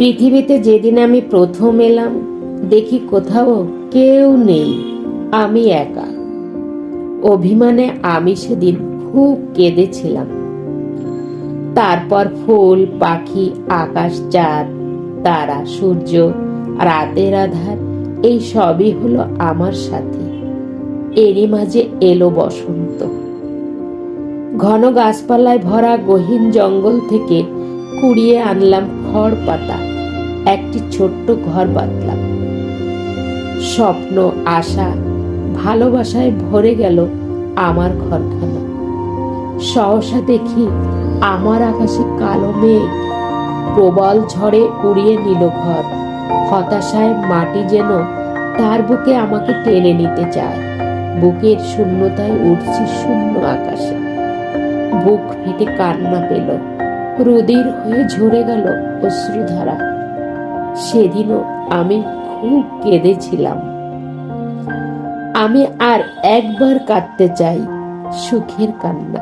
পৃথিবীতে যেদিন আমি প্রথম এলাম, দেখি কোথাও কেউ নেই, আমি একা। অভিমানে আমি সেদিন খুব কেঁদেছিলাম। তারপর ফুল, পাখি, আকাশ, চাঁদ, তারা, সূর্য, রাতের আধার, এই সবই হলো আমার সাথে। এরই মাঝে এলো বসন্ত। ঘন গাছপালায় ভরা গহীন জঙ্গল থেকে কুড়িয়ে আনলাম খড় পাতা, একটি ছোট্ট ঘর বাঁধলাম। স্বপ্ন, আশা, ভালোবাসায় ভরে গেল আমার ঘরখানা। সহসা দেখি আমার আকাশে কালো মেঘ প্রবল ঝড়ে উড়িয়ে নিল ঘর। হতাশায় মাটি যেন তার বুকে আমাকে টেনে নিতে চায়। বুকের শূন্যতায় উঠছি শূন্য আকাশে। বুক ফেটে কান্না পেল, রুধির হয়ে ঝরে গেল অশ্রুধারা। সেদিনও আমি খুব কেঁদেছিলাম। আমি আর একবার কাঁদতে চাই, সুখের কান্না।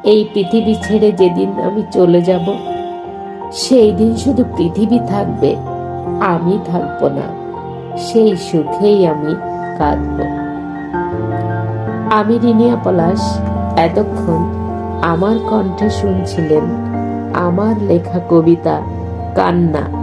এই পৃথিবী ছেড়ে যেদিন আমি চলে যাব, সেই দিন শুধু পৃথিবী থাকবে, আমি থাকবো না। সেই সুখেই আমি কাঁদব। আমি রিনিয়া পলাশ। এতক্ষণ আমার কণ্ঠে শুনছিলেন আমার লেখা কবিতা কান্না।